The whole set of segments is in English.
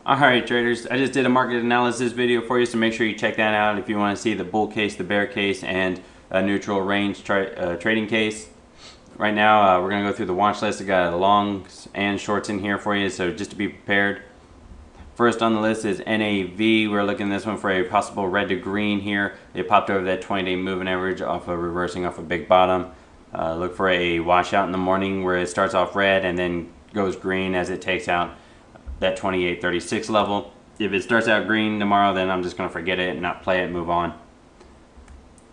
Alright traders, I just did a market analysis video for you, so make sure you check that out if you want to see the bull case, the bear case, and a neutral range trading case. Right now we're going to go through the watch list. I got longs and shorts in here for you, so just to be prepared. First on the list is NAV. We're looking at this one for a possible red to green here. It popped over that 20-day moving average off of reversing off a big bottom. Look for a washout in the morning where it starts off red and then goes green as it takes out that 28.36 level. If it starts out green tomorrow, then I'm just going to forget it and not play it, move on.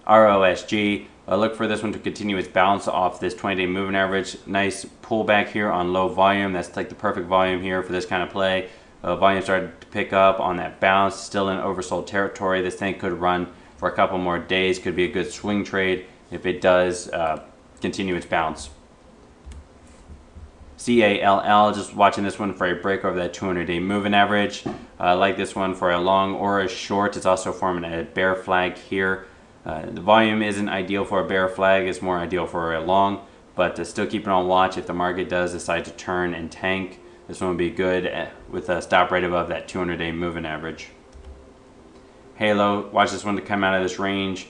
ROSG, look for this one to continue its bounce off this 20-day moving average. Nice pullback here on low volume. That's like the perfect volume here for this kind of play. Volume started to pick up on that bounce, still in oversold territory. This thing could run for a couple more days, could be a good swing trade if it does continue its bounce. CALL, just watching this one for a break over that 200-day moving average. I like this one for a long or a short. It's also forming a bear flag here. The volume isn't ideal for a bear flag. It's more ideal for a long, but still keep it on watch if the market does decide to turn and tank. This one would be good with a stop rate above that 200-day moving average. Halo, watch this one to come out of this range.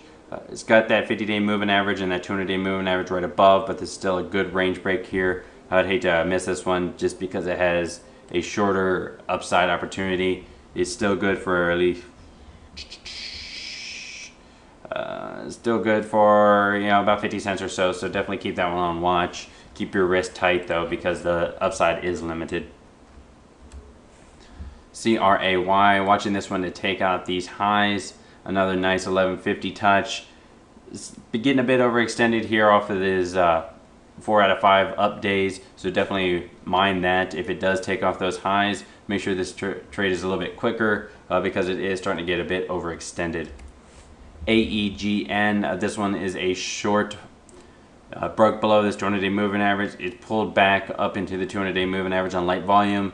It's got that 50-day moving average and that 200-day moving average right above, but there's still a good range break here. I would hate to miss this one just because it has a shorter upside opportunity. It's still good for at least still good for about 50 cents or so. So definitely keep that one on watch. Keep your wrist tight though because the upside is limited. CRAY, watching this one to take out these highs. Another nice 1150 touch. It's getting a bit overextended here off of this 4 out of 5 up days, so definitely mind that. If it does take off those highs, make sure this trade is a little bit quicker because it is starting to get a bit overextended. AEGN, this one is a short, broke below this 200-day moving average. It pulled back up into the 200-day moving average on light volume.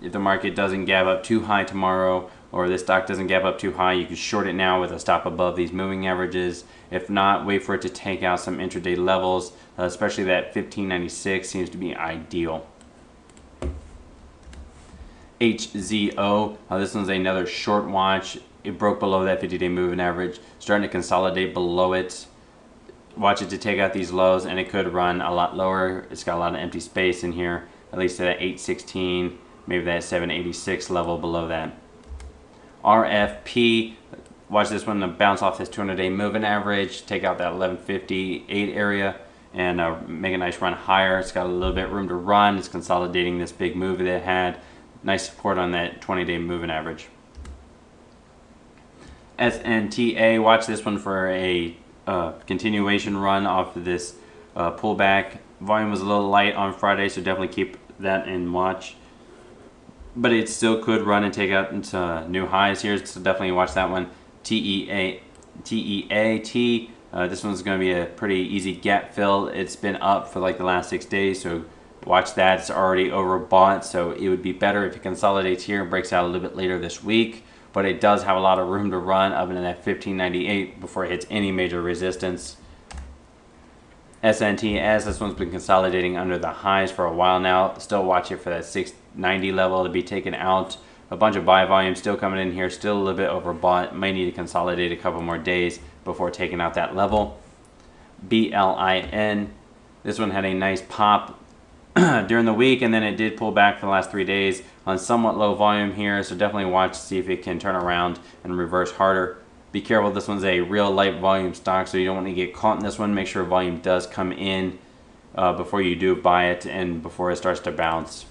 If the market doesn't gap up too high tomorrow, or this stock doesn't gap up too high, you can short it now with a stop above these moving averages. If not, wait for it to take out some intraday levels, especially that 1596 seems to be ideal. HZO, this one's another short watch. It broke below that 50-day moving average, starting to consolidate below it. Watch it to take out these lows, and it could run a lot lower. It's got a lot of empty space in here, at least at that 816, maybe that 786 level below that. RFP, watch this one to bounce off this 200-day moving average, take out that 1158 area, and make a nice run higher. It's got a little bit room to run. It's consolidating this big move that it had. Nice support on that 20-day moving average. SNTA, watch this one for a continuation run off of this pullback. Volume was a little light on Friday, so definitely keep that in watch. But it still could run and take out into new highs here, so definitely watch that one. TEAT, this one's going to be a pretty easy gap fill. It's been up for like the last 6 days, so watch that. It's already overbought, so it would be better if it consolidates here and breaks out a little bit later this week. But it does have a lot of room to run up into that 1598 before it hits any major resistance. SNTS, this one's been consolidating under the highs for a while now. Still watch it for that 690 level to be taken out. A bunch of buy volume still coming in here, still a little bit overbought. Might need to consolidate a couple more days before taking out that level. BLIN, this one had a nice pop during the week, and then it did pull back for the last 3 days on somewhat low volume here, so definitely watch to see if it can turn around and reverse harder. Be careful, this one's a real light volume stock, so you don't want to get caught in this one. Make sure volume does come in before you do buy it and before it starts to bounce.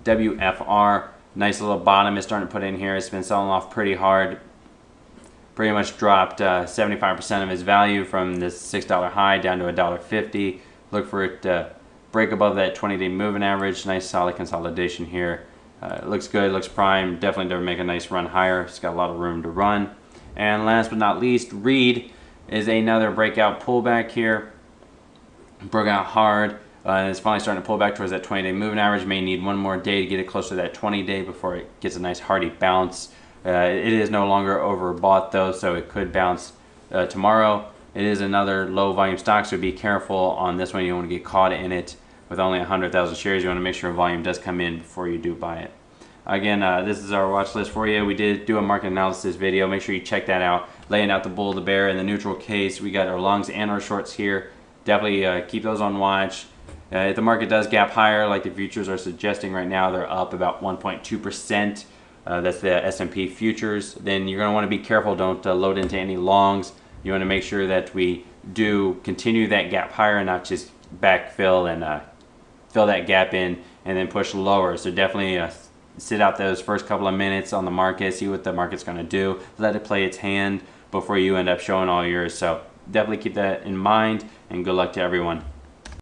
WFR, nice little bottom is starting to put in here. It's been selling off pretty hard. Pretty much dropped 75% of its value from this $6 high down to $1.50. Look for it to break above that 20-day moving average. Nice solid consolidation here. Looks good, looks prime. Definitely to make a nice run higher. It's got a lot of room to run. And last but not least, Reed is another breakout pullback here. Broke out hard. It's finally starting to pull back towards that 20-day moving average. May need one more day to get it closer to that 20-day before it gets a nice hearty bounce. It is no longer overbought though, so it could bounce tomorrow. It is another low volume stock, so be careful on this one. You don't want to get caught in it with only 100,000 shares. You want to make sure volume does come in before you do buy it. Again, this is our watch list for you. We did do a market analysis video. Make sure you check that out. Laying out the bull, the bear, and the neutral case. We got our longs and our shorts here. Definitely keep those on watch. If the market does gap higher, like the futures are suggesting right now, they're up about 1.2%. That's the S&P futures. Then you're going to want to be careful. Don't load into any longs. You want to make sure that we do continue that gap higher and not just backfill and fill that gap in and then push lower. So definitely sit out those first couple of minutes on the market, see what the market's going to do, let it play its hand before you end up showing all yours. So definitely keep that in mind, and good luck to everyone.